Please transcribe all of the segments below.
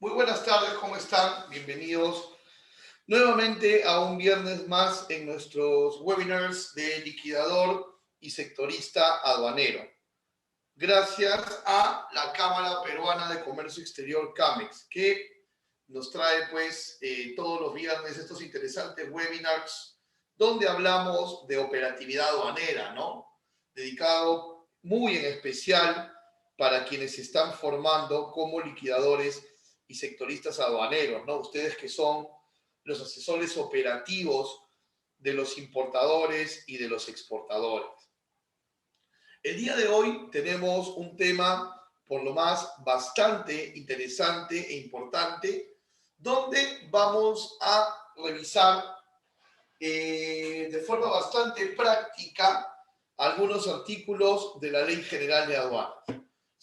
Muy buenas tardes, ¿cómo están? Bienvenidos nuevamente a un viernes más en nuestros webinars de liquidador y sectorista aduanero. Gracias a la Cámara Peruana de Comercio Exterior, CAMEX, que nos trae pues todos los viernes estos interesantes webinars donde hablamos de operatividad aduanera, ¿no? Dedicado muy en especial para quienes se están formando como liquidadores y sectoristas aduaneros, ¿no? Ustedes que son los asesores operativos de los importadores y de los exportadores. El día de hoy tenemos un tema, por lo más, bastante interesante e importante, donde vamos a revisar de forma bastante práctica algunos artículos de la Ley General de Aduanas.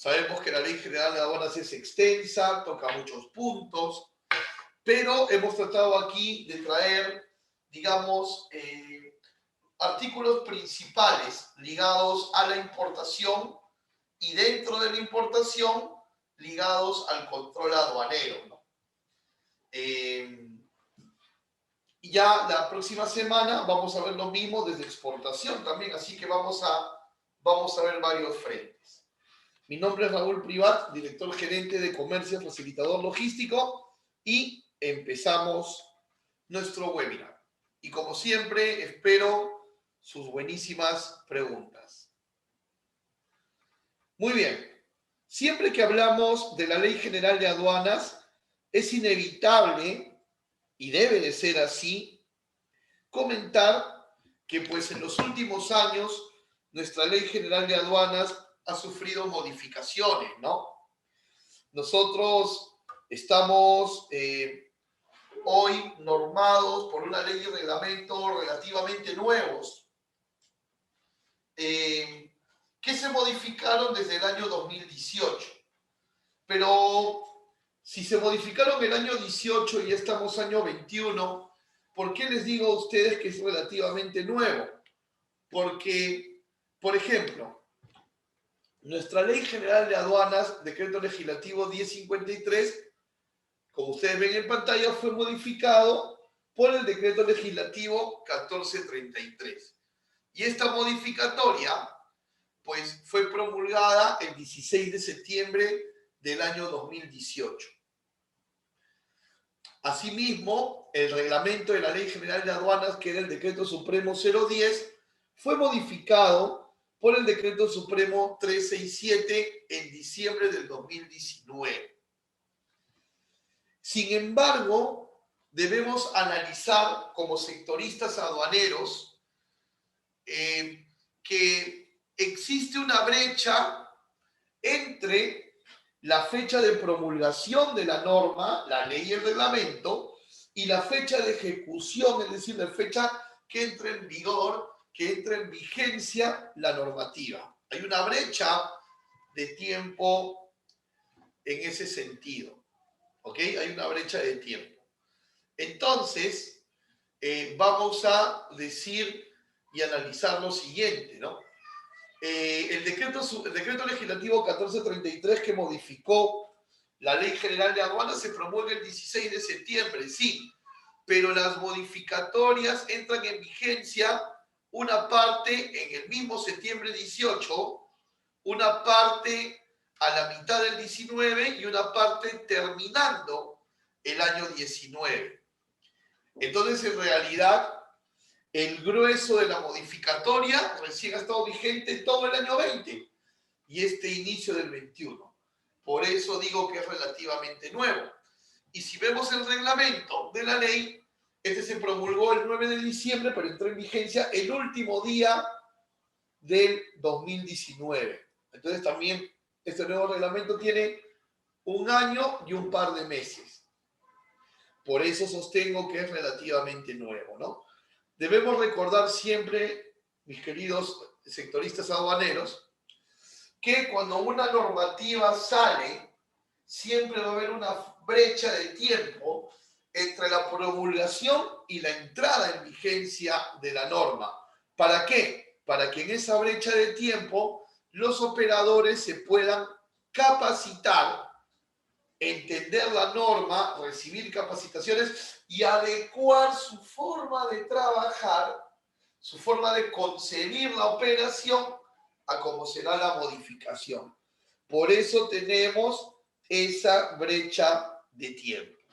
Sabemos que la Ley General de Aduanas es extensa, toca muchos puntos, pero hemos tratado aquí de traer, digamos, artículos principales ligados a la importación y dentro de la importación ligados al control aduanero, ¿no? Y ya la próxima semana vamos a ver lo mismo desde exportación también, así que vamos a ver varios frentes. Mi nombre es Raúl Privat, director gerente de comercio, facilitador logístico, y empezamos nuestro webinar. Y como siempre, espero sus buenísimas preguntas. Muy bien. Siempre que hablamos de la Ley General de Aduanas, es inevitable, y debe de ser así, comentar que pues en los últimos años nuestra Ley General de Aduanas ha sufrido modificaciones, ¿no? Nosotros estamos hoy normados por una ley y reglamento relativamente nuevos, que se modificaron desde el año 2018. Pero si se modificaron el año 18 y ya estamos año 21, ¿por qué les digo a ustedes que es relativamente nuevo? Porque, por ejemplo, nuestra Ley General de Aduanas, Decreto Legislativo 1053, como ustedes ven en pantalla, fue modificado por el Decreto Legislativo 1433. Y esta modificatoria, pues, fue promulgada el 16 de septiembre del año 2018. Asimismo, el reglamento de la Ley General de Aduanas, que era el Decreto Supremo 010, fue modificado por el Decreto Supremo 367 en diciembre del 2019. Sin embargo, debemos analizar como sectoristas aduaneros que existe una brecha entre la fecha de promulgación de la norma, la ley y el reglamento, y la fecha de ejecución, es decir, la fecha que entra en vigor, que entra en vigencia la normativa. Hay una brecha de tiempo en ese sentido, ¿ok? Hay una brecha de tiempo. Entonces, vamos a decir y analizar lo siguiente, ¿no? El decreto legislativo 1433 que modificó la Ley General de Aduanas se promulga el 16 de septiembre, sí, pero las modificatorias entran en vigencia una parte en el mismo septiembre 18, una parte a la mitad del 19 y una parte terminando el año 19. Entonces, en realidad, el grueso de la modificatoria recién ha estado vigente todo el año 20 y este inicio del 21. Por eso digo que es relativamente nuevo. Y si vemos el reglamento de la ley, este se promulgó el 9 de diciembre, pero entró en vigencia el último día del 2019. Entonces también este nuevo reglamento tiene un año y un par de meses. Por eso sostengo que es relativamente nuevo, ¿no? Debemos recordar siempre, mis queridos sectoristas aduaneros, que cuando una normativa sale, siempre va a haber una brecha de tiempo entre la promulgación y la entrada en vigencia de la norma. ¿Para qué? Para que en esa brecha de tiempo los operadores se puedan capacitar entender la norma, recibir capacitaciones y adecuar su forma de trabajar, su forma de concebir la operación a cómo será la modificación. Por eso tenemos esa brecha de tiempo,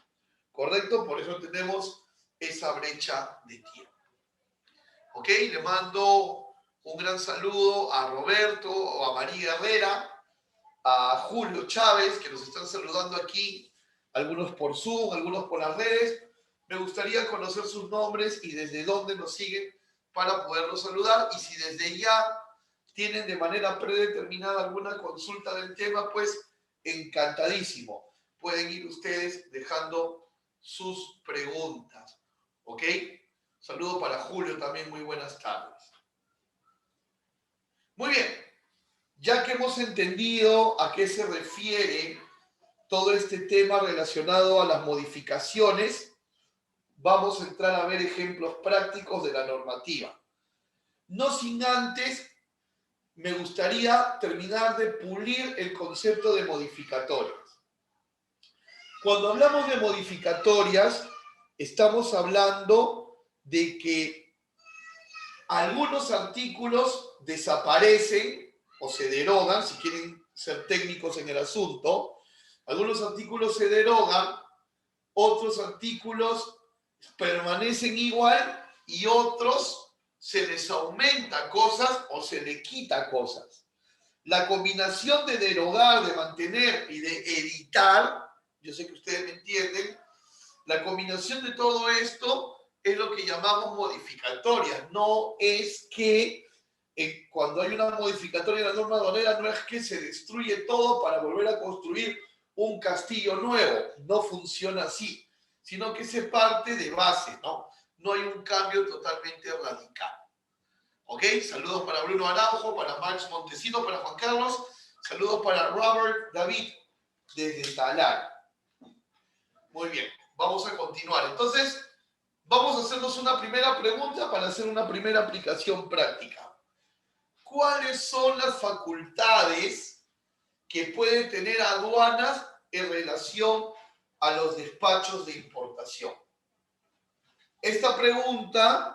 ¿correcto? Por eso tenemos esa brecha de tiempo. ¿Ok? Le mando un gran saludo a Roberto, a María Herrera, a Julio Chávez, que nos están saludando aquí, algunos por Zoom, algunos por las redes. Me gustaría conocer sus nombres y desde dónde nos siguen para poderlos saludar. Y si desde ya tienen de manera predeterminada alguna consulta del tema, pues encantadísimo. Pueden ir ustedes dejando sus preguntas. ¿Ok? Saludo para Julio también, muy buenas tardes. Muy bien, ya que hemos entendido a qué se refiere todo este tema relacionado a las modificaciones, vamos a entrar a ver ejemplos prácticos de la normativa. No sin antes, me gustaría terminar de pulir el concepto de modificatorias. Cuando hablamos de modificatorias, estamos hablando de que algunos artículos desaparecen o se derogan, si quieren ser técnicos en el asunto. Algunos artículos se derogan, otros artículos permanecen igual y otros se les aumenta cosas o se le quita cosas. La combinación de derogar, de mantener y de editar, yo sé que ustedes me entienden, la combinación de todo esto es lo que llamamos modificatorias. No es que cuando hay una modificatoria de la norma aduanera, no es que se destruye todo para volver a construir un castillo nuevo. No funciona así, sino que se parte de base, ¿no? No hay un cambio totalmente radical. ¿Ok? Saludos para Bruno Araujo, para Max Montesino, para Juan Carlos. Saludos para Robert David desde Talar. Muy bien, vamos a continuar. Entonces, vamos a hacernos una primera pregunta para hacer una primera aplicación práctica. ¿Cuáles son las facultades que pueden tener aduanas en relación a los despachos de importación? Esta pregunta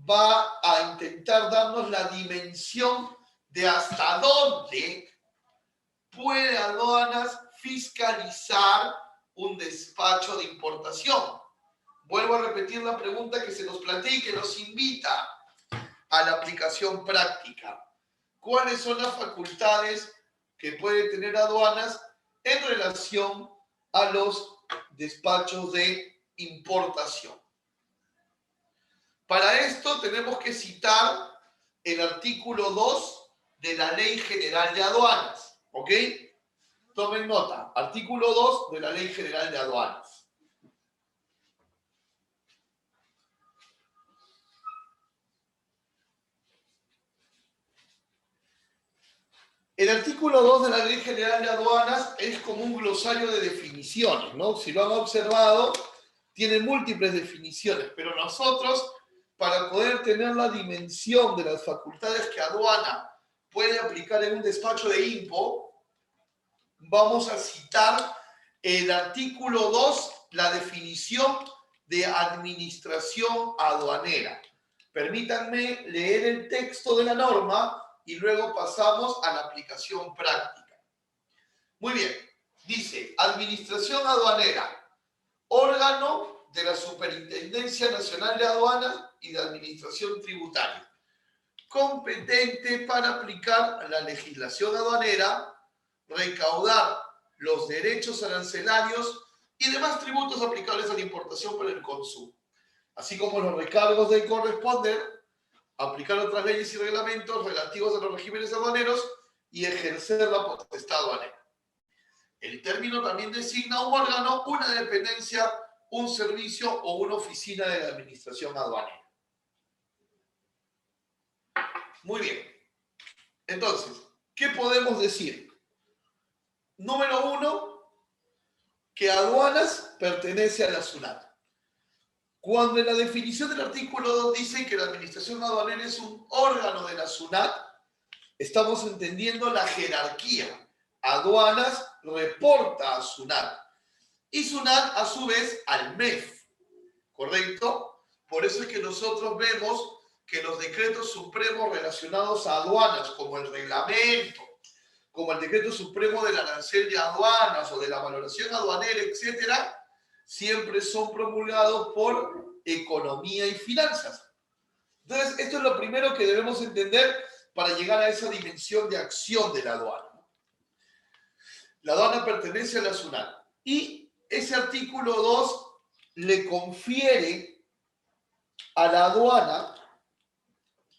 va a intentar darnos la dimensión de hasta dónde puede aduanas fiscalizar un despacho de importación. Vuelvo a repetir la pregunta que se nos plantea y que nos invita a la aplicación práctica. ¿Cuáles son las facultades que puede tener aduanas en relación a los despachos de importación? Para esto tenemos que citar el artículo 2 de la Ley General de Aduanas. ¿Ok? Tomen nota. Artículo 2 de la Ley General de Aduanas. El artículo 2 de la Ley General de Aduanas es como un glosario de definiciones, ¿no? Si lo han observado, tiene múltiples definiciones, pero nosotros, para poder tener la dimensión de las facultades que aduana puede aplicar en un despacho de impo, vamos a citar el artículo 2, la definición de administración aduanera. Permítanme leer el texto de la norma y luego pasamos a la aplicación práctica. Muy bien, dice, administración aduanera, órgano de la Superintendencia Nacional de Aduanas y de Administración Tributaria, competente para aplicar la legislación aduanera, recaudar los derechos arancelarios y demás tributos aplicables a la importación para el consumo, así como los recargos de corresponder, aplicar otras leyes y reglamentos relativos a los regímenes aduaneros y ejercer la potestad aduanera. El término también designa un órgano, una dependencia, un servicio o una oficina de la administración aduanera. Muy bien. Entonces, ¿qué podemos decir? Número 1, que aduanas pertenece a la SUNAT. Cuando en la definición del artículo 2 dice que la administración aduanera es un órgano de la SUNAT, estamos entendiendo la jerarquía. Aduanas reporta a SUNAT y SUNAT a su vez al MEF, ¿correcto? Por eso es que nosotros vemos que los decretos supremos relacionados a aduanas, como el reglamento, como el decreto supremo del arancel de aduanas o de la valoración aduanera, etcétera, siempre son promulgados por economía y finanzas. Entonces, esto es lo primero que debemos entender para llegar a esa dimensión de acción de la aduana. La aduana pertenece a la SUNAT y ese artículo 2 le confiere a la aduana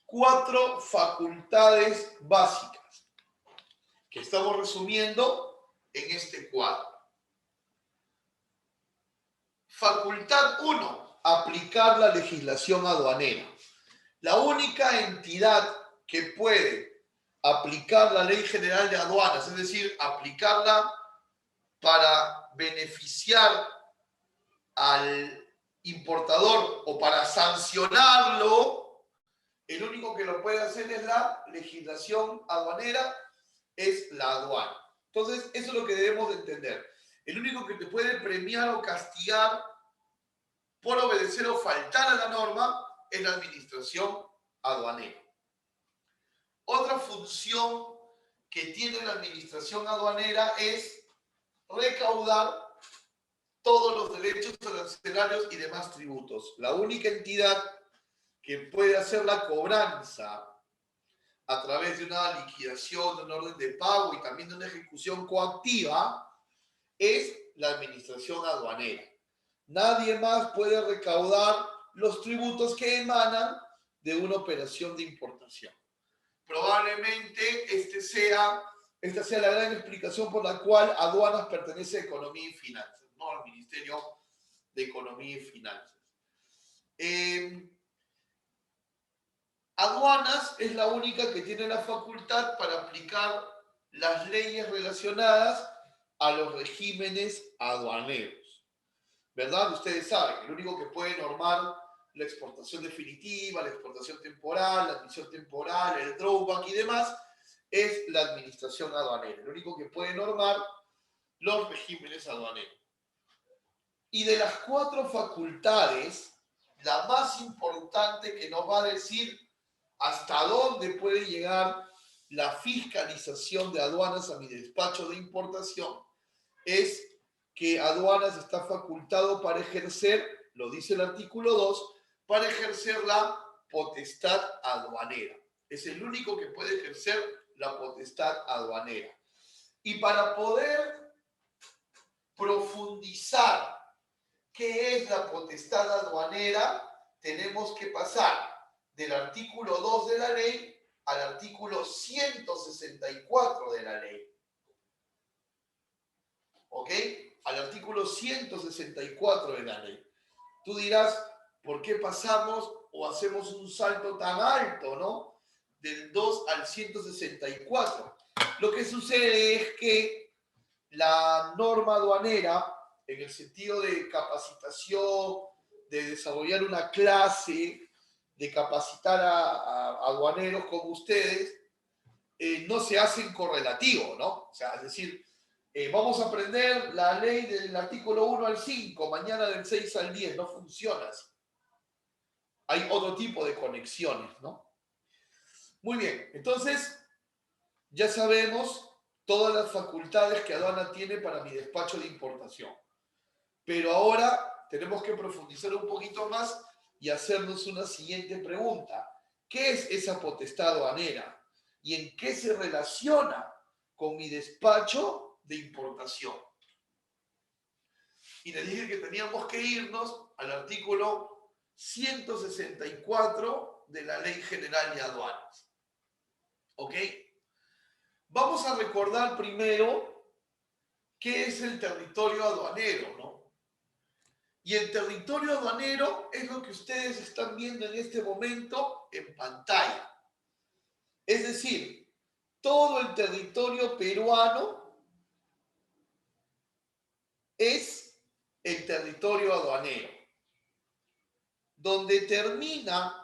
4 facultades básicas que estamos resumiendo en este cuadro. Facultad 1, aplicar la legislación aduanera. La única entidad que puede aplicar la Ley General de Aduanas, es decir, aplicarla para beneficiar al importador o para sancionarlo, el único que lo puede hacer es la legislación aduanera, es la aduana. Entonces, eso es lo que debemos de entender. El único que te puede premiar o castigar por obedecer o faltar a la norma es la administración aduanera. Otra función que tiene la administración aduanera es recaudar todos los derechos arancelarios y demás tributos. La única entidad que puede hacer la cobranza a través de una liquidación, de un orden de pago y también de una ejecución coactiva es la administración aduanera. Nadie más puede recaudar los tributos que emanan de una operación de importación. Probablemente esta sea la gran explicación por la cual aduanas pertenece a Economía y Finanzas, no al Ministerio de Economía y Finanzas. Aduanas es la única que tiene la facultad para aplicar las leyes relacionadas a los regímenes aduaneros. ¿Verdad? Ustedes saben, el único que puede normar la exportación definitiva, la exportación temporal, la admisión temporal, el drawback y demás, es la administración aduanera. El único que puede normar los regímenes aduaneros. Y de las 4 facultades, la más importante que nos va a decir hasta dónde puede llegar la fiscalización de aduanas a mi despacho de importación es que aduanas está facultado para ejercer, lo dice el artículo 2, para ejercer la potestad aduanera. Es el único que puede ejercer la potestad aduanera. Y para poder profundizar qué es la potestad aduanera, tenemos que pasar del artículo 2 de la ley al artículo 164 de la ley. ¿Ok? Al artículo 164 de la ley. Tú dirás, ¿por qué pasamos o hacemos un salto tan alto, ¿no? Del 2 al 164. Lo que sucede es que la norma aduanera, en el sentido de capacitación, de desarrollar una clase, de capacitar a aduaneros como ustedes, no se hace en correlativo, ¿no? O sea, es decir, vamos a aprender la ley del artículo 1 al 5, mañana del 6 al 10, no funciona así. Hay otro tipo de conexiones, ¿no? Muy bien, entonces ya sabemos todas las facultades que aduana tiene para mi despacho de importación. Pero ahora tenemos que profundizar un poquito más y hacernos una siguiente pregunta. ¿Qué es esa potestad aduanera? ¿Y en qué se relaciona con mi despacho de importación? Y les dije que teníamos que irnos al artículo 164 de la Ley General de Aduanas. ¿Ok? Vamos a recordar primero qué es el territorio aduanero, ¿no? Y el territorio aduanero es lo que ustedes están viendo en este momento en pantalla. Es decir, todo el territorio peruano es el territorio aduanero, donde termina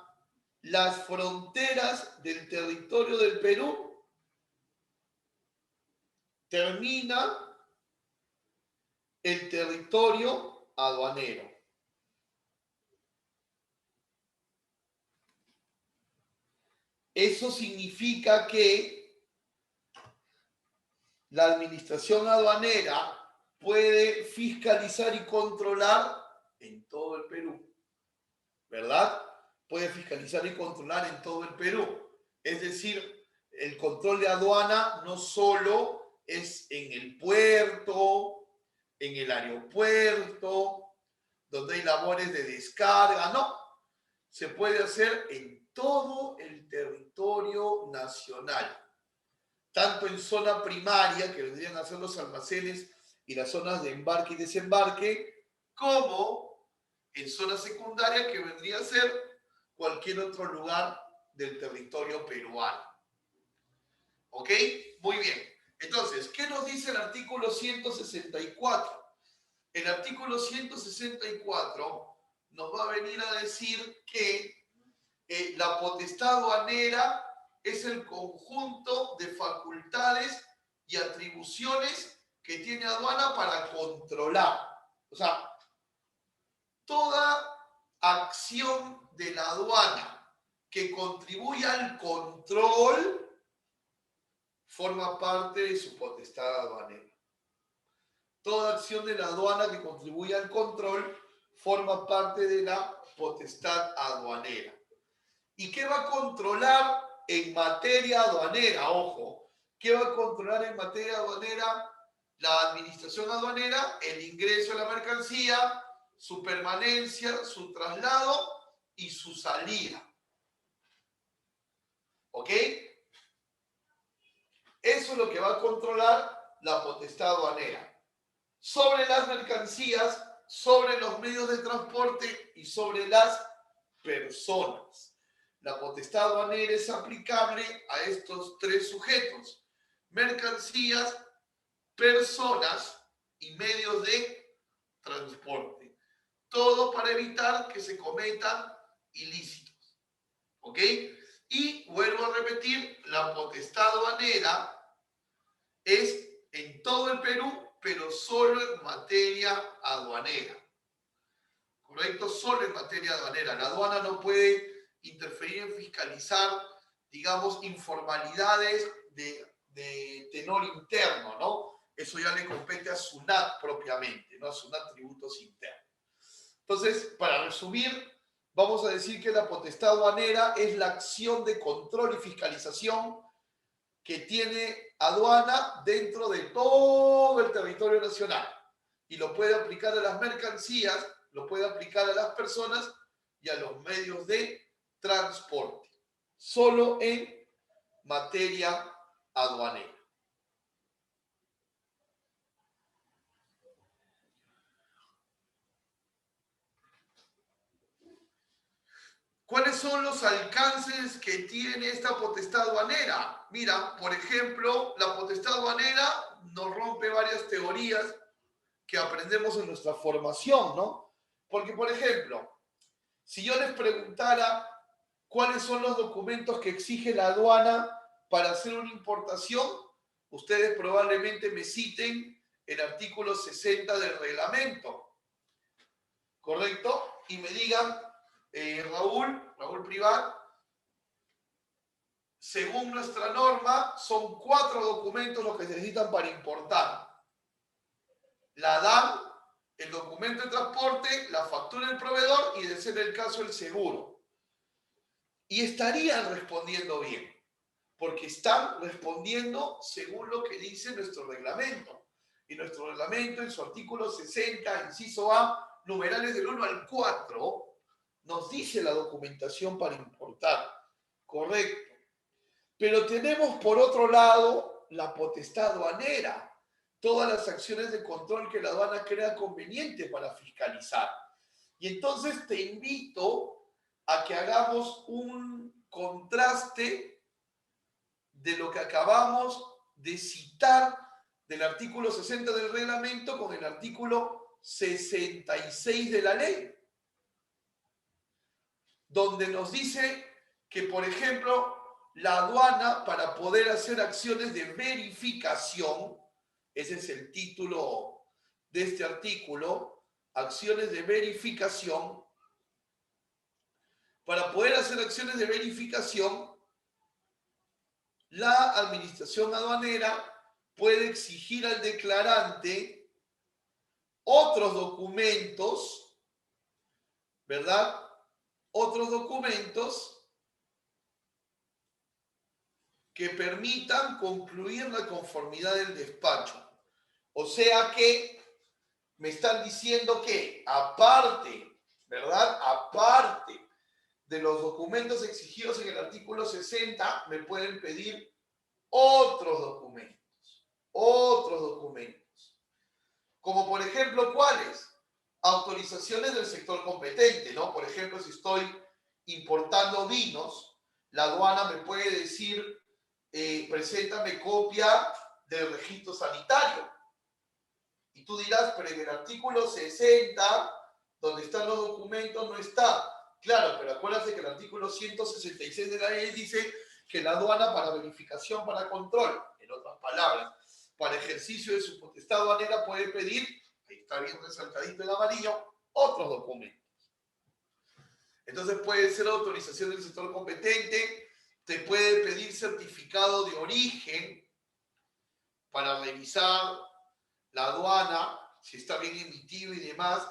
las fronteras del territorio del Perú termina el territorio aduanero. Eso significa que la administración aduanera puede fiscalizar y controlar en todo el Perú, ¿verdad? Puede fiscalizar y controlar en todo el Perú. Es decir, el control de aduana no solo es en el puerto, en el aeropuerto, donde hay labores de descarga, no. Se puede hacer en todo el territorio nacional, tanto en zona primaria, que vendrían a ser los almacenes y las zonas de embarque y desembarque, como en zona secundaria, que vendría a ser cualquier otro lugar del territorio peruano. ¿Ok? Muy bien. Entonces, ¿qué nos dice el artículo 164? El artículo 164 nos va a venir a decir que la potestad aduanera es el conjunto de facultades y atribuciones que tiene aduana para controlar. O sea, toda acción de la aduana que contribuya al control forma parte de su potestad aduanera. Toda acción de la aduana que contribuya al control forma parte de la potestad aduanera. ¿Y qué va a controlar en materia aduanera? Ojo, ¿qué va a controlar en materia aduanera la administración aduanera? El ingreso de la mercancía, su permanencia, su traslado y su salida. ¿Ok? Eso es lo que va a controlar la potestad aduanera. Sobre las mercancías, sobre los medios de transporte y sobre las personas. La potestad aduanera es aplicable a estos tres sujetos: mercancías, personas y medios de transporte. Todo para evitar que se cometan ilícitos. ¿Ok? Y vuelvo a repetir, la potestad aduanera es en todo el Perú, pero solo en materia aduanera. ¿Correcto? Solo en materia aduanera. La aduana no puede interferir en fiscalizar, digamos, informalidades de tenor interno, ¿no? Eso ya le compete a SUNAT propiamente, ¿no? A SUNAT Tributos Internos. Entonces, para resumir, vamos a decir que la potestad aduanera es la acción de control y fiscalización que tiene aduana dentro de todo el territorio nacional. Y lo puede aplicar a las mercancías, lo puede aplicar a las personas y a los medios de transporte. Solo en materia aduanera. ¿Cuáles son los alcances que tiene esta potestad aduanera? Mira, por ejemplo, la potestad aduanera nos rompe varias teorías que aprendemos en nuestra formación, ¿no? Porque, por ejemplo, si yo les preguntara cuáles son los documentos que exige la aduana para hacer una importación, ustedes probablemente me citen el artículo 60 del reglamento, ¿correcto? Y me digan, Raúl Privat, según nuestra norma, son 4 documentos los que se necesitan para importar: la DAM, el documento de transporte, la factura del proveedor y, de ser el caso, el seguro. Y estarían respondiendo bien, porque están respondiendo según lo que dice nuestro reglamento. Y nuestro reglamento, en su artículo 60, inciso A, numerales del 1 al 4, nos dice la documentación para importar. Correcto. Pero tenemos por otro lado la potestad aduanera, todas las acciones de control que la aduana crea conveniente para fiscalizar. Y entonces te invito a que hagamos un contraste de lo que acabamos de citar del artículo 60 del reglamento con el artículo 66 de la ley, donde nos dice que, por ejemplo, la aduana, para poder hacer acciones de verificación, Ese es el título de este artículo, acciones de verificación. Para poder hacer acciones de verificación, la administración aduanera puede exigir al declarante otros documentos, ¿verdad? Otros documentos que permitan concluir la conformidad del despacho. O sea que me están diciendo que aparte, ¿verdad? Aparte de los documentos exigidos en el artículo 60, me pueden pedir otros documentos. Otros documentos. Como por ejemplo, ¿cuáles? Autorizaciones del sector competente, ¿no? Por ejemplo, si estoy importando vinos, la aduana me puede decir, preséntame copia del registro sanitario. Y tú dirás, pero en el artículo 60, donde están los documentos, no está. Claro, pero acuérdate que el artículo 166 de la ley dice que la aduana para verificación, para control, en otras palabras, para ejercicio de su potestad aduanera puede pedir, ahí está bien resaltadito en amarillo, otros documentos. Entonces puede ser autorización del sector competente, te puede pedir certificado de origen para revisar la aduana, si está bien emitido y demás.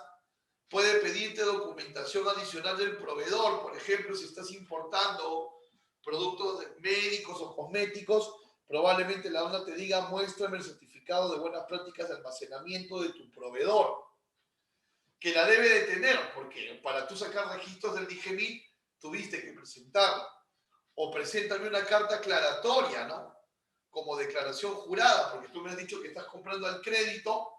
Puede pedirte documentación adicional del proveedor, por ejemplo, si estás importando productos médicos o cosméticos, probablemente la aduana te diga, muéstrame el certificado de buenas prácticas de almacenamiento de tu proveedor, que la debe de tener, porque para tú sacar registros del DIGEMIT tuviste que presentarla. O preséntame una carta aclaratoria, ¿no? Como declaración jurada, porque tú me has dicho que estás comprando al crédito,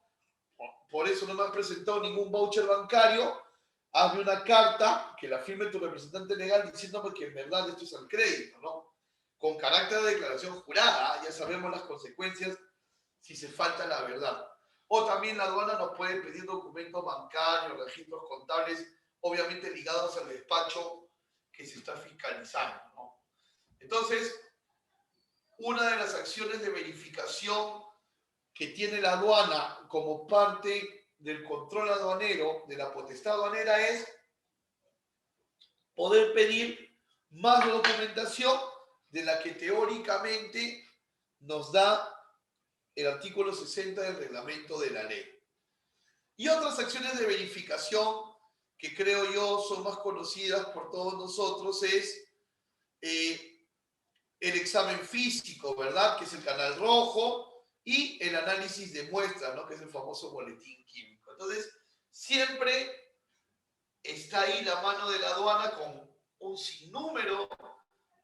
por eso no me has presentado ningún voucher bancario. Hazme una carta que la firme tu representante legal diciéndome que en verdad esto es al crédito, ¿no? Con carácter de declaración jurada, ya sabemos las consecuencias si se falta la verdad. O también la aduana nos puede pedir documentos bancarios, registros contables, obviamente ligados al despacho que se está fiscalizando, ¿no? Entonces, una de las acciones de verificación que tiene la aduana como parte del control aduanero, de la potestad aduanera, es poder pedir más documentación de la que teóricamente nos da el artículo 60 del reglamento de la ley. Y otras acciones de verificación que creo yo son más conocidas por todos nosotros es el examen físico, ¿verdad? Que es el canal rojo, y el análisis de muestras, ¿no? Que es el famoso boletín químico. Entonces, siempre está ahí la mano de la aduana con un sinnúmero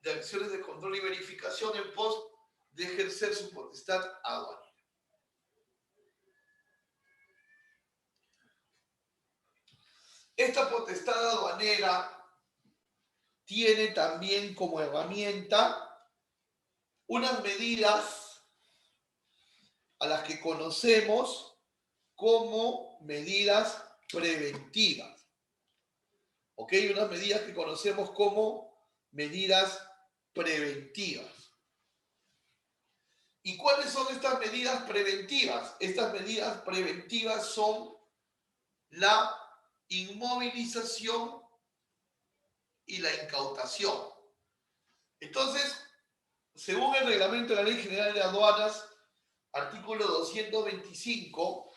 de acciones de control y verificación en pos de ejercer su potestad aduanera. Esta potestad aduanera tiene también como herramienta unas medidas a las que conocemos como medidas preventivas. ¿Ok? Unas medidas que conocemos como medidas preventivas. ¿Y cuáles son estas medidas preventivas? Estas medidas preventivas son la inmovilización y la incautación. Entonces, según el reglamento de la Ley General de Aduanas, artículo 225,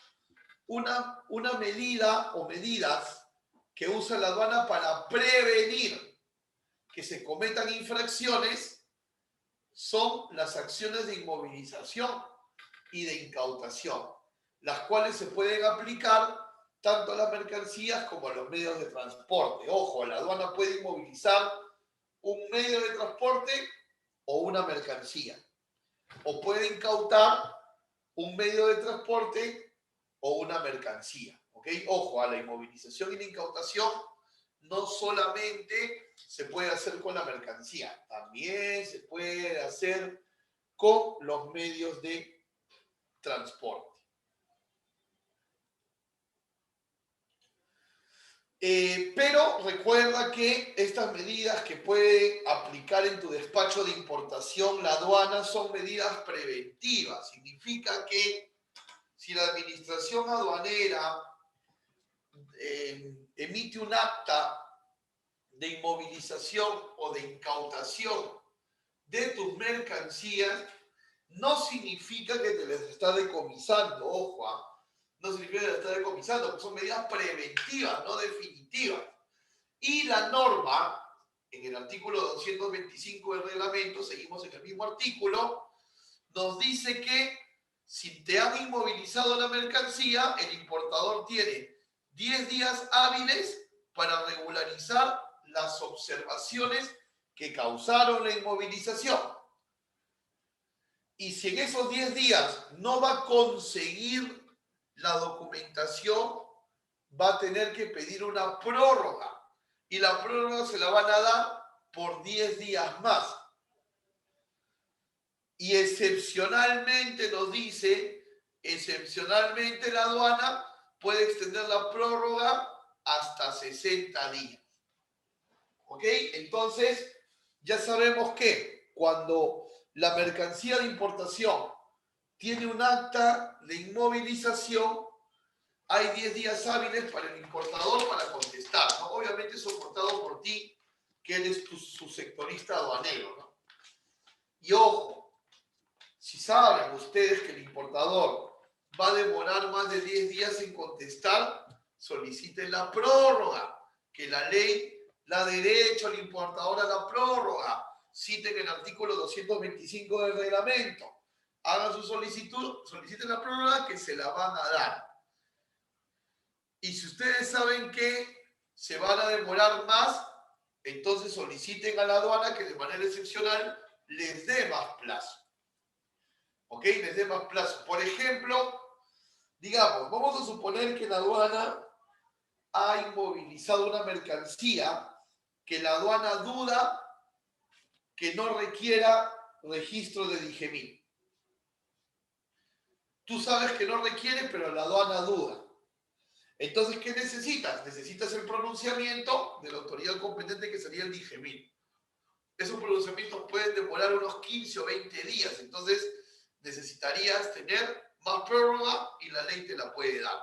una medida o medidas que usa la aduana para prevenir que se cometan infracciones son las acciones de inmovilización y de incautación, las cuales se pueden aplicar tanto a las mercancías como a los medios de transporte. Ojo, la aduana puede inmovilizar un medio de transporte o una mercancía, o puede incautar un medio de transporte o una mercancía. ¿Ok? Ojo, a la inmovilización y la incautación no solamente se puede hacer con la mercancía, también se puede hacer con los medios de transporte. Pero recuerda que estas medidas que puede aplicar en tu despacho de importación la aduana son medidas preventivas. Significa que si la administración aduanera emite un acta de inmovilización o de incautación de tus mercancías, no significa que te las está decomisando, ojo, no significa que te las está decomisando, porque son medidas preventivas, no definitivas. Y la norma, en el artículo 225 del reglamento, seguimos en el mismo artículo, nos dice que si te han inmovilizado la mercancía, el importador tiene 10 días hábiles para regularizar las observaciones que causaron la inmovilización. Y si en esos 10 días no va a conseguir la documentación, va a tener que pedir una prórroga. Y la prórroga se la van a dar por 10 días más. Y excepcionalmente nos dice, excepcionalmente la aduana puede extender la prórroga hasta 60 días. ¿Ok? Entonces, ya sabemos que cuando la mercancía de importación tiene un acta de inmovilización, hay 10 días hábiles para el importador para contestar, ¿no? Obviamente soportado por ti, que eres su sectorista aduanero, ¿no? Y ojo, si saben ustedes que el importador va a demorar más de 10 días en contestar, soliciten la prórroga, que la ley da derecho al importador a la prórroga. Citen el artículo 225 del reglamento. Hagan su solicitud, soliciten la prórroga que se la van a dar. Y si ustedes saben que se van a demorar más, entonces soliciten a la aduana que de manera excepcional les dé más plazo. ¿Ok? Les dé más plazo. Por ejemplo, digamos, vamos a suponer que la aduana ha inmovilizado una mercancía que la aduana duda que no requiera registro de DIGEMIN. Tú sabes que no requiere, pero la aduana duda. Entonces, ¿qué necesitas? Necesitas el pronunciamiento de la autoridad competente, que sería el DIGEMIN. Esos pronunciamientos pueden demorar unos 15 o 20 días. Entonces, necesitarías tener más prórroga y la ley te la puede dar.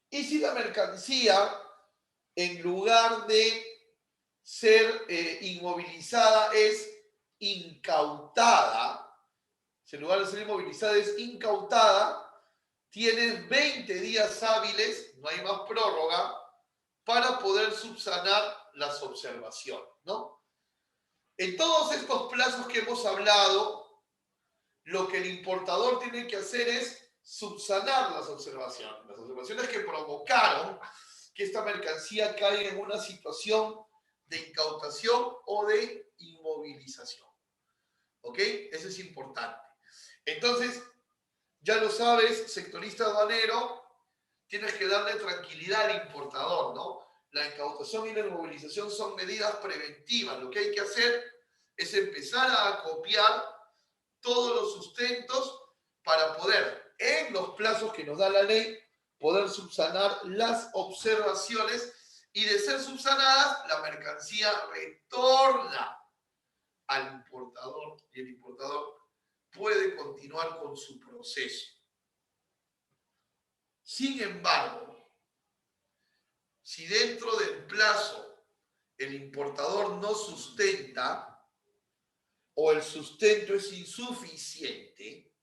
Y si la mercancía, en lugar de ser inmovilizada, es incautada, si en lugar de ser inmovilizada es incautada, tienes 20 días hábiles, no hay más prórroga, para poder subsanar las observaciones, ¿no? En todos estos plazos que hemos hablado, lo que el importador tiene que hacer es subsanar las observaciones que provocaron que esta mercancía caiga en una situación de incautación o de inmovilización. ¿Ok? Eso es importante. Entonces, ya lo sabes, sectorista aduanero, tienes que darle tranquilidad al importador, ¿no? La incautación y la inmovilización son medidas preventivas. Lo que hay que hacer es empezar a acopiar todos los sustentos para poder, en los plazos que nos da la ley, poder subsanar las observaciones, y de ser subsanadas, la mercancía retorna al importador y el importador puede continuar con su proceso. Sin embargo, si dentro del plazo el importador no sustenta o el sustento es insuficiente,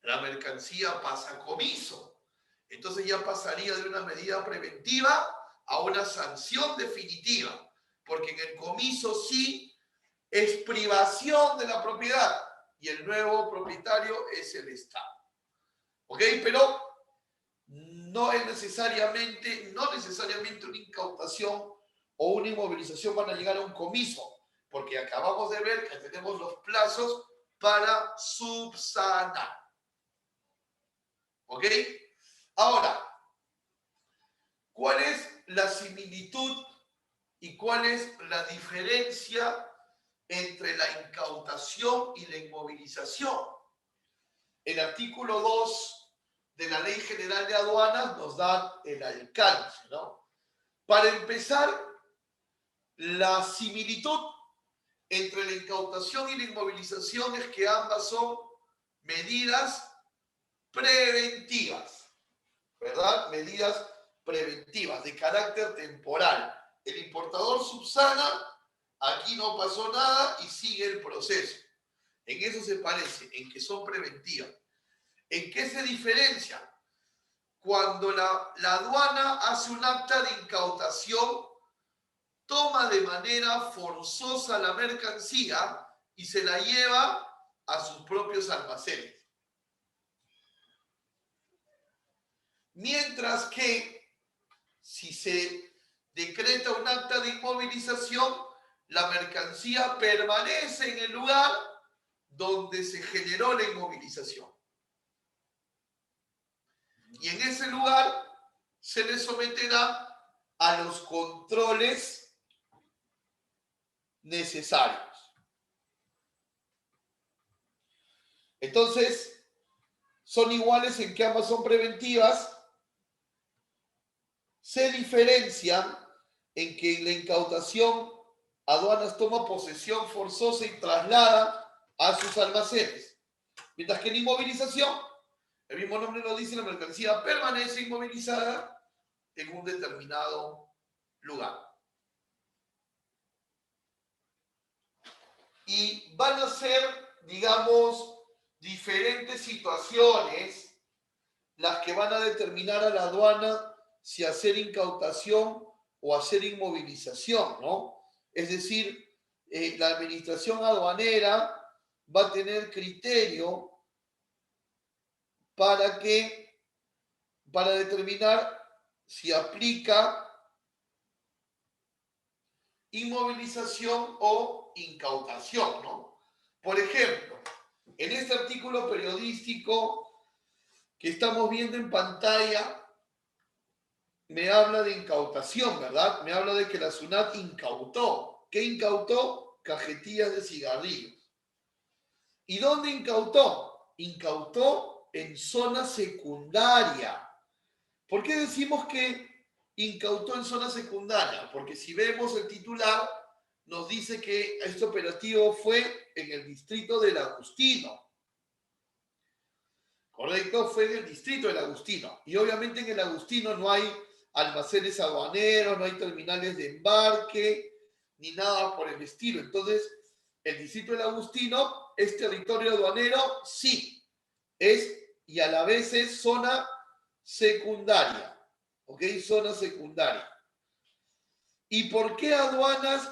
la mercancía pasa a comiso. Entonces ya pasaría de una medida preventiva a una sanción definitiva, porque en el comiso sí es privación de la propiedad y el nuevo propietario es el Estado. ¿Ok? Pero no necesariamente una incautación o una inmovilización van a llegar a un comiso, porque acabamos de ver que tenemos los plazos para subsanar. ¿Ok? Ahora, ¿cuál es la similitud y cuál es la diferencia entre la incautación y la inmovilización? El artículo 2 de la Ley General de Aduanas nos da el alcance, ¿no? Para empezar, la similitud entre la incautación y la inmovilización es que ambas son medidas preventivas, ¿verdad? Medidas preventivas de carácter temporal. El importador subsana, aquí no pasó nada y sigue el proceso. En eso se parece, en que son preventivas. ¿En qué se diferencia? Cuando la aduana hace un acta de incautación, toma de manera forzosa la mercancía y se la lleva a sus propios almacenes. Mientras que si se decreta un acta de inmovilización, la mercancía permanece en el lugar donde se generó la inmovilización. Y en ese lugar se le someterá a los controles necesarios. Entonces, son iguales en que ambas son preventivas. Se diferencian en que en la incautación aduanas toma posesión forzosa y traslada a sus almacenes. Mientras que en inmovilización, el mismo nombre lo dice, la mercancía permanece inmovilizada en un determinado lugar. Y van a ser, digamos, diferentes situaciones las que van a determinar a la aduana si hacer incautación o hacer inmovilización, ¿no? Es decir, la administración aduanera va a tener criterio para determinar si aplica inmovilización o incautación, ¿no? Por ejemplo, en este artículo periodístico que estamos viendo en pantalla, me habla de incautación, ¿verdad? Me habla de que la SUNAT incautó. ¿Qué incautó? Cajetillas de cigarrillos. ¿Y dónde incautó? Incautó en zona secundaria. ¿Por qué decimos que incautó en zona secundaria? Porque si vemos el titular, nos dice que este operativo fue en el distrito del Agustino. ¿Correcto? Fue en el distrito del Agustino. Y obviamente en el Agustino no hay almacenes aduaneros, no hay terminales de embarque, ni nada por el estilo. Entonces, el distrito del Agustino es territorio aduanero, sí, es y a la vez es zona secundaria. ¿Ok? Zona secundaria. ¿Y por qué aduanas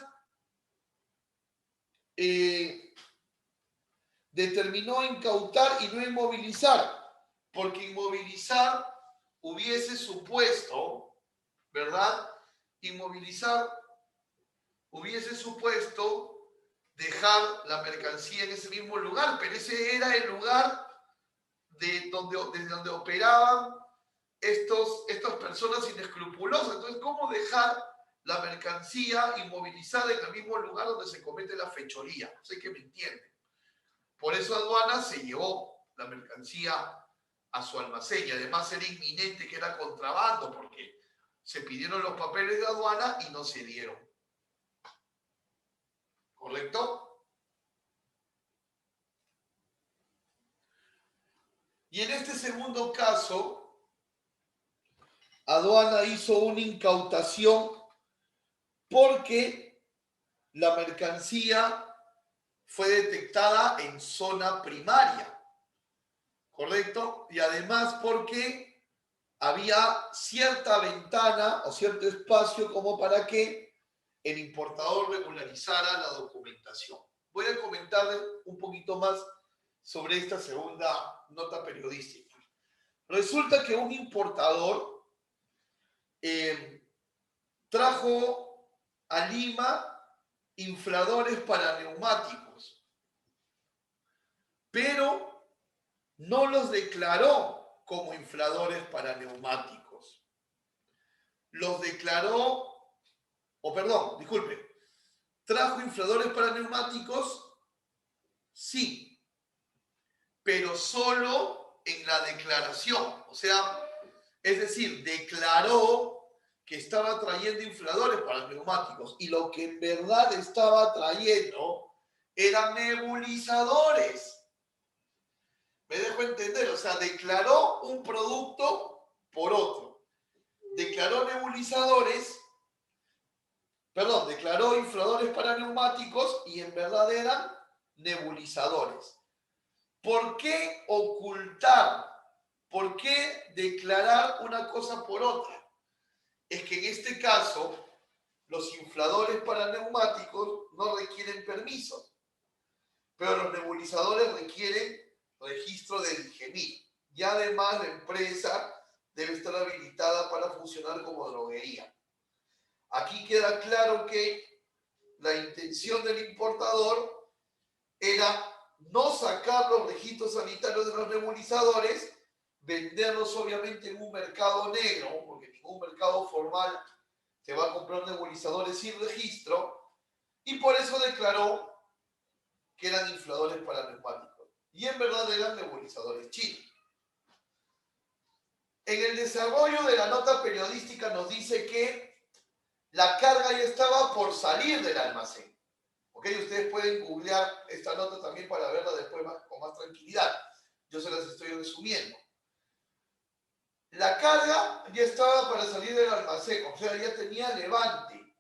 determinó incautar y no inmovilizar? Porque inmovilizar hubiese supuesto, ¿verdad? Inmovilizar hubiese supuesto dejar la mercancía en ese mismo lugar, pero ese era el lugar desde donde operaban estas personas inescrupulosas. Entonces, ¿cómo dejar la mercancía inmovilizada en el mismo lugar donde se comete la fechoría? No sé que me entienden. Por eso aduana se llevó la mercancía a su almacén y además era inminente que era contrabando porque se pidieron los papeles de aduana y no se dieron. ¿Correcto? Y en este segundo caso, aduana hizo una incautación porque la mercancía fue detectada en zona primaria. ¿Correcto? Y además porque había cierta ventana o cierto espacio como para que el importador regularizara la documentación. Voy a comentarles un poquito más sobre esta segunda nota periodística. Resulta que un importador trajo a Lima infladores para neumáticos, pero no los declaró como infladores para neumáticos. Los declaró, disculpe, trajo infladores para neumáticos, sí, pero solo en la declaración. O sea, es decir, declaró que estaba trayendo infladores para neumáticos y lo que en verdad estaba trayendo eran nebulizadores. Me dejo entender, o sea, declaró un producto por otro. Declaró nebulizadores, perdón, declaró infladores para neumáticos y en verdad eran nebulizadores. ¿Por qué ocultar? ¿Por qué declarar una cosa por otra? Es que en este caso, los infladores para neumáticos no requieren permiso, pero los nebulizadores requieren registro del IGNIC. Y además la empresa debe estar habilitada para funcionar como droguería. Aquí queda claro que la intención del importador era no sacar los registros sanitarios de los nebulizadores, venderlos obviamente en un mercado negro, porque ningún mercado formal se va a comprar nebulizadores sin registro, y por eso declaró que eran infladores para neumáticos. Y en verdad eran nebulizadores chinos. En el desarrollo de la nota periodística nos dice que la carga ya estaba por salir del almacén. ¿Ok? Ustedes pueden googlear esta nota también para verla después con más tranquilidad. Yo se las estoy resumiendo. La carga ya estaba para salir del almacén, o sea, ya tenía levante.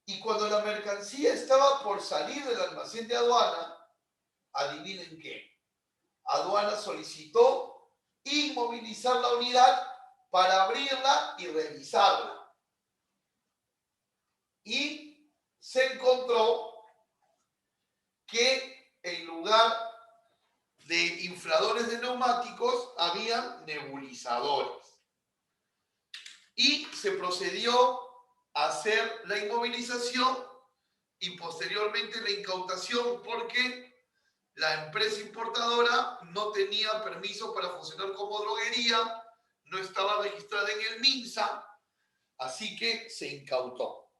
Y cuando la mercancía estaba por salir del almacén de aduana, adivinen qué. Aduana solicitó inmovilizar la unidad para abrirla y revisarla. Y se encontró que en lugar de infladores de neumáticos había nebulizadores. Y se procedió a hacer la inmovilización y posteriormente la incautación porque la empresa importadora no tenía permiso para funcionar como droguería, no estaba registrada en el MINSA, así que se incautó.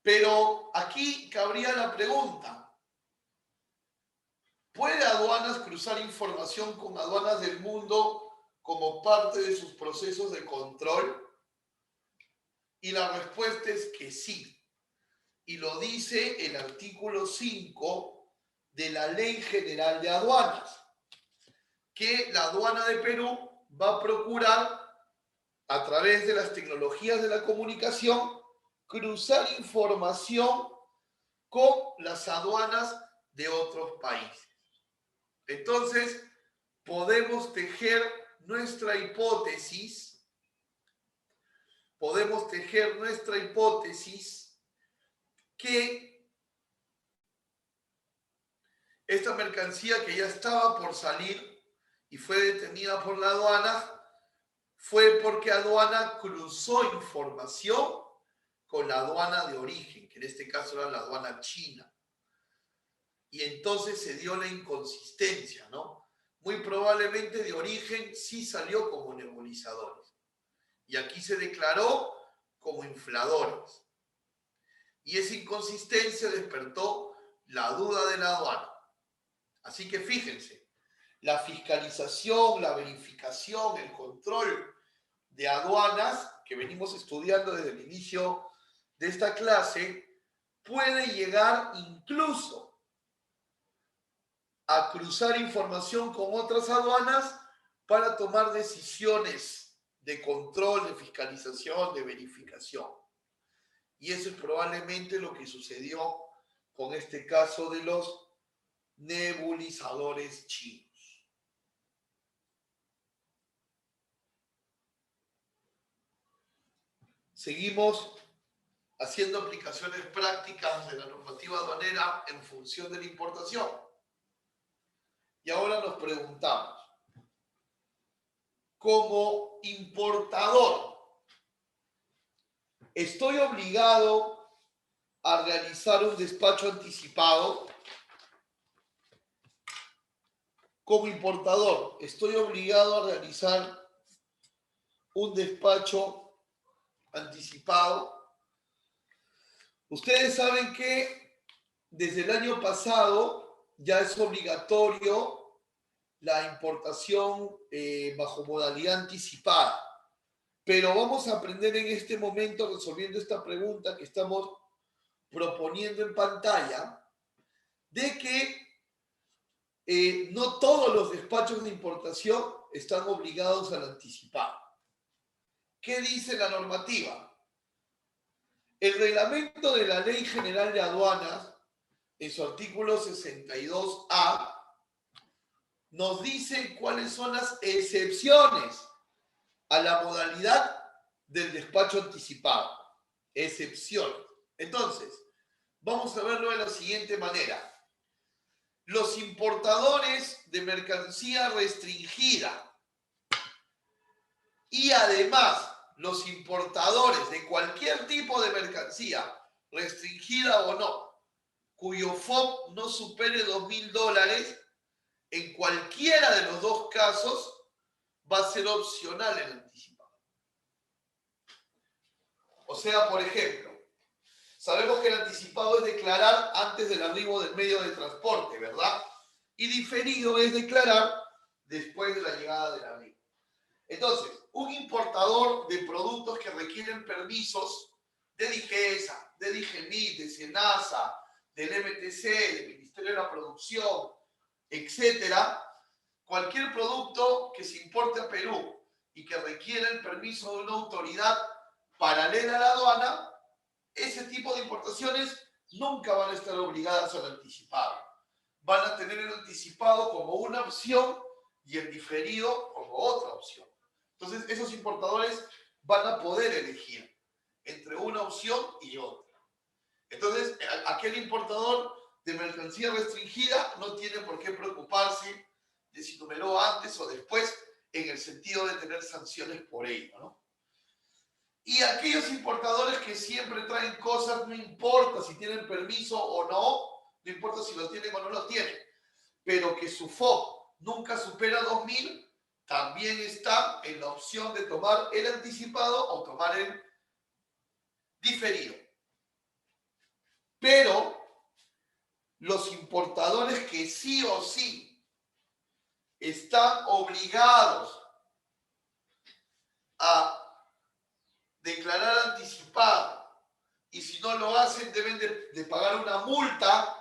Pero aquí cabría la pregunta, ¿puede aduanas cruzar información con aduanas del mundo como parte de sus procesos de control? Y la respuesta es que sí. Y lo dice el artículo 5 de la Ley General de Aduanas, que la aduana de Perú va a procurar, a través de las tecnologías de la comunicación, cruzar información con las aduanas de otros países. Entonces, podemos tejer nuestra hipótesis, que esta mercancía que ya estaba por salir y fue detenida por la aduana, fue porque aduana cruzó información con la aduana de origen, que en este caso era la aduana china. Y entonces se dio la inconsistencia, ¿no? Muy probablemente de origen sí salió como nebulizadores. Y aquí se declaró como infladores. Y esa inconsistencia despertó la duda de la aduana. Así que fíjense, la fiscalización, la verificación, el control de aduanas que venimos estudiando desde el inicio de esta clase puede llegar incluso a cruzar información con otras aduanas para tomar decisiones de control, de fiscalización, de verificación. Y eso es probablemente lo que sucedió con este caso de los nebulizadores chinos. Seguimos haciendo aplicaciones prácticas de la normativa aduanera en función de la importación. Y ahora nos preguntamos, como importador, ¿estoy obligado a realizar un despacho anticipado? Como importador, ¿estoy obligado a realizar un despacho anticipado? Ustedes saben que desde el año pasado ya es obligatorio la importación bajo modalidad anticipada. Pero vamos a aprender en este momento, resolviendo esta pregunta que estamos proponiendo en pantalla, de que no todos los despachos de importación están obligados al anticipado. ¿Qué dice la normativa? El reglamento de la Ley General de Aduanas, en su artículo 62A, nos dice cuáles son las excepciones a la modalidad del despacho anticipado. Excepciones. Entonces, vamos a verlo de la siguiente manera. Los importadores de mercancía restringida y además los importadores de cualquier tipo de mercancía, restringida o no, cuyo FOB no supere $2.000, en cualquiera de los dos casos va a ser opcional el anticipado. O sea, por ejemplo, sabemos que el anticipado es declarar antes del arribo del medio de transporte, ¿verdad? Y diferido es declarar después de la llegada del arribo. Entonces, un importador de productos que requieren permisos de DIGESA, de DIGEMIT, de SENASA, del MTC, del Ministerio de la Producción, etcétera, cualquier producto que se importe a Perú y que requiera el permiso de una autoridad paralela a la aduana, ese tipo de importaciones nunca van a estar obligadas al anticipado. Van a tener el anticipado como una opción y el diferido como otra opción. Entonces, esos importadores van a poder elegir entre una opción y otra. Entonces, aquel importador de mercancía restringida no tiene por qué preocuparse de si numeró antes o después, en el sentido de tener sanciones por ello, ¿no? Y aquellos importadores que siempre traen cosas, no importa si tienen permiso o no importa si lo tienen o no lo tienen, pero que su FOB nunca supera 2.000, también está en la opción de tomar el anticipado o tomar el diferido. Pero los importadores que sí o sí están obligados a declarar anticipado y si no lo hacen deben de pagar una multa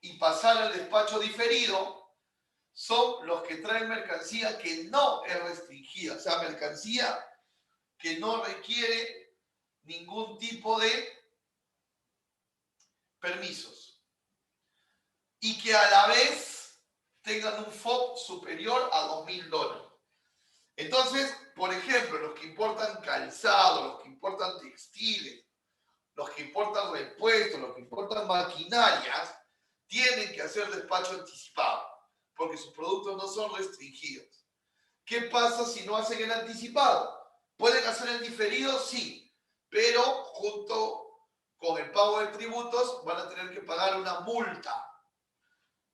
y pasar al despacho diferido, son los que traen mercancía que no es restringida, o sea, mercancía que no requiere ningún tipo de permisos y que a la vez tengan un FOB superior a $2.000. Entonces, por ejemplo, los que importan calzado, los que importan textiles, los que importan repuestos, los que importan maquinarias, tienen que hacer despacho anticipado, porque sus productos no son restringidos. ¿Qué pasa si no hacen el anticipado? ¿Pueden hacer el diferido? Sí, pero junto con el pago de tributos van a tener que pagar una multa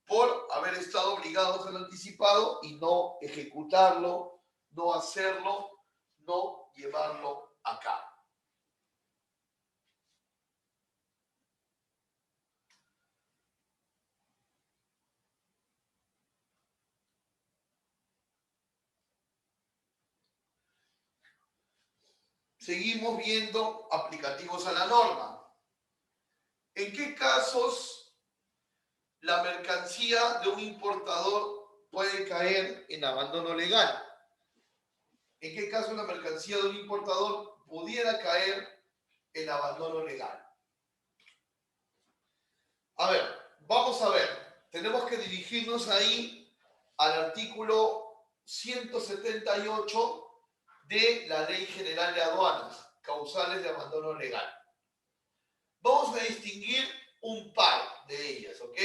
por haber estado obligados al anticipado y no ejecutarlo, no hacerlo, no llevarlo a cabo. Seguimos viendo aplicativos a la norma. ¿En qué casos la mercancía de un importador puede caer en abandono legal? ¿En qué caso la mercancía de un importador pudiera caer en abandono legal? A ver, vamos a ver. Tenemos que dirigirnos ahí al artículo 178 de la Ley General de Aduanas, causales de abandono legal. Vamos a distinguir un par de ellas, ¿ok?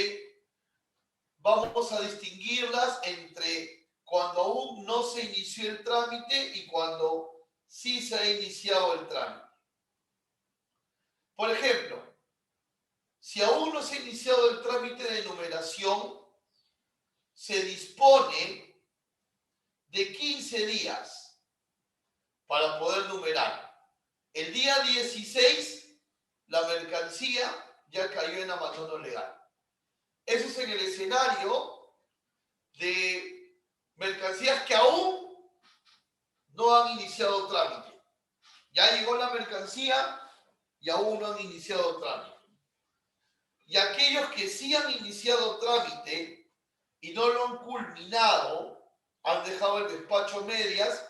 Vamos a distinguirlas entre cuando aún no se inició el trámite y cuando sí se ha iniciado el trámite. Por ejemplo, si aún no se ha iniciado el trámite de numeración, se dispone de 15 días para poder numerar. El día 16, la mercancía ya cayó en abandono legal. Eso es en el escenario de mercancías que aún no han iniciado trámite. Ya llegó la mercancía y aún no han iniciado trámite. Y aquellos que sí han iniciado trámite y no lo han culminado, han dejado el despacho a medias,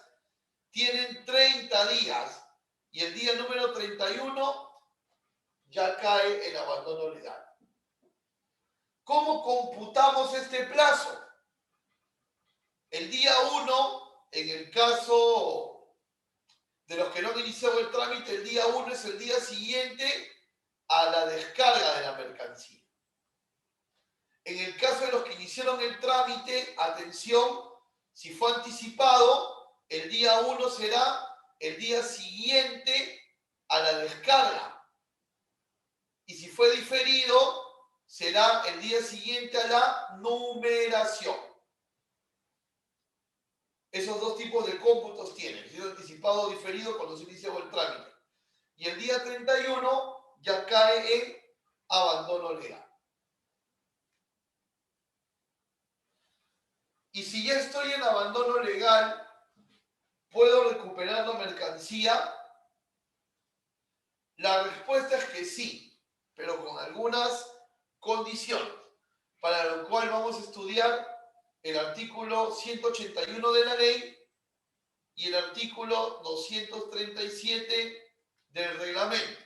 tienen 30 días y el día número 31 ya cae el abandono legal. ¿Cómo computamos este plazo? El día 1, en el caso de los que no han iniciado el trámite, el día 1 es el día siguiente a la descarga de la mercancía. En el caso de los que iniciaron el trámite, atención, si fue anticipado, el día 1 será el día siguiente a la descarga. Y si fue diferido, será el día siguiente a la numeración. Esos dos tipos de cómputos tienen, si es anticipado o diferido cuando se inicia el trámite. Y el día 31 ya cae en abandono legal. Y si ya estoy en abandono legal, ¿puedo recuperar la mercancía? La respuesta es que sí, pero con algunas condiciones, para lo cual vamos a estudiar el artículo 181 de la ley y el artículo 237 del reglamento.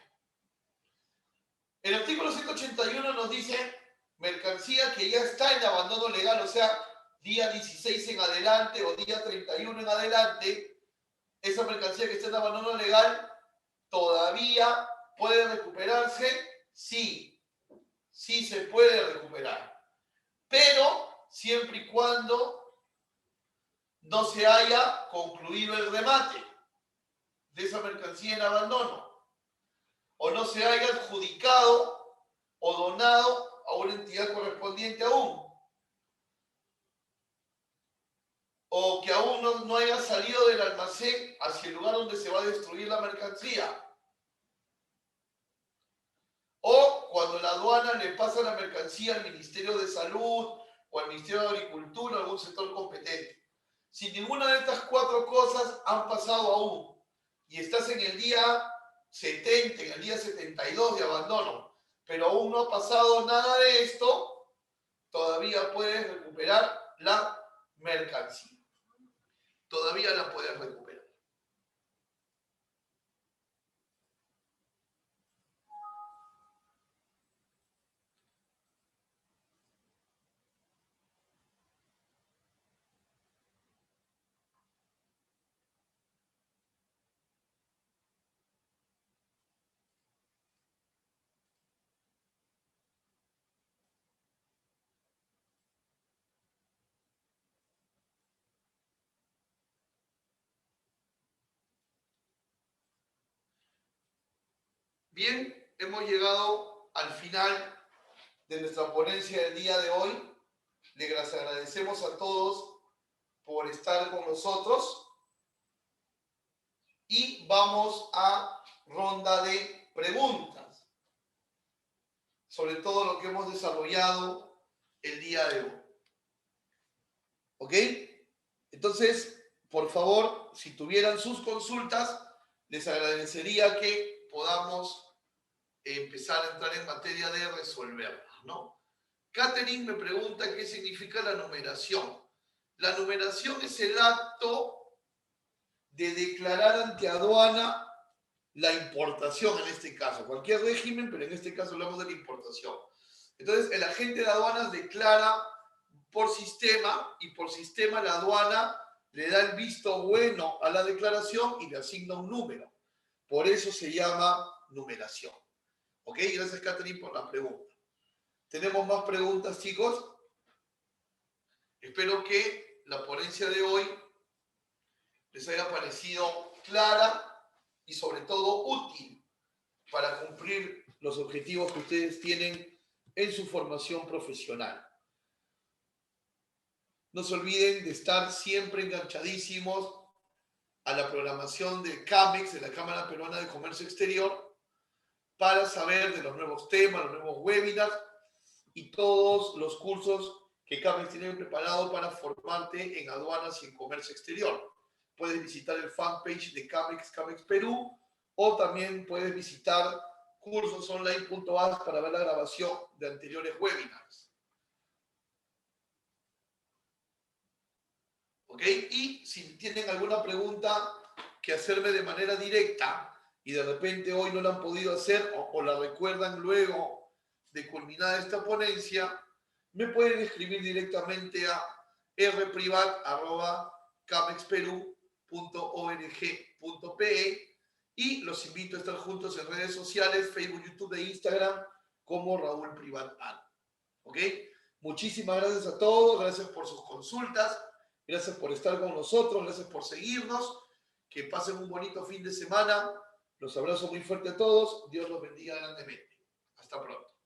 El artículo 181 nos dice mercancía que ya está en abandono legal, o sea, día 16 en adelante o día 31 en adelante, esa mercancía que está en abandono legal todavía puede recuperarse. Sí, sí se puede recuperar, pero siempre y cuando no se haya concluido el remate de esa mercancía en abandono o no se haya adjudicado o donado a una entidad correspondiente aún, o que aún no haya salido del almacén hacia el lugar donde se va a destruir la mercancía, o cuando la aduana le pasa la mercancía al Ministerio de Salud o al Ministerio de Agricultura o algún sector competente. Si ninguna de estas cuatro cosas han pasado aún y estás en el día 70, en el día 72 de abandono, pero aún no ha pasado nada de esto, todavía puedes recuperar la mercancía. Todavía la puedes recuperar. Bien, hemos llegado al final de nuestra ponencia del día de hoy. Les agradecemos a todos por estar con nosotros y vamos a ronda de preguntas sobre todo lo que hemos desarrollado el día de hoy. ¿Ok? Entonces, por favor, si tuvieran sus consultas, les agradecería que podamos empezar a entrar en materia de resolverlas, ¿no? Catherine me pregunta qué significa la numeración. La numeración es el acto de declarar ante aduana la importación en este caso. Cualquier régimen, pero en este caso hablamos de la importación. Entonces, el agente de aduanas declara por sistema y por sistema la aduana le da el visto bueno a la declaración y le asigna un número. Por eso se llama numeración. ¿Ok? Gracias, Catherine, por la pregunta. ¿Tenemos más preguntas, chicos? Espero que la ponencia de hoy les haya parecido clara y sobre todo útil para cumplir los objetivos que ustedes tienen en su formación profesional. No se olviden de estar siempre enganchadísimos a la programación de CAMEX, de la Cámara Peruana de Comercio Exterior, para saber de los nuevos temas, los nuevos webinars y todos los cursos que CAMEX tiene preparado para formarte en aduanas y en comercio exterior. Puedes visitar el fanpage de CAMEX, CAMEX Perú, o también puedes visitar cursosonline.as para ver la grabación de anteriores webinars. ¿Ok? Y si tienen alguna pregunta que hacerme de manera directa y de repente hoy no la han podido hacer o la recuerdan luego de culminada esta ponencia, me pueden escribir directamente a rprivat@camexperu.org.pe y los invito a estar juntos en redes sociales, Facebook, YouTube e Instagram como Raúl Privat Ad. ¿Ok? Muchísimas gracias a todos, gracias por sus consultas, gracias por estar con nosotros, gracias por seguirnos, que pasen un bonito fin de semana, los abrazo muy fuerte a todos, Dios los bendiga grandemente. Hasta pronto.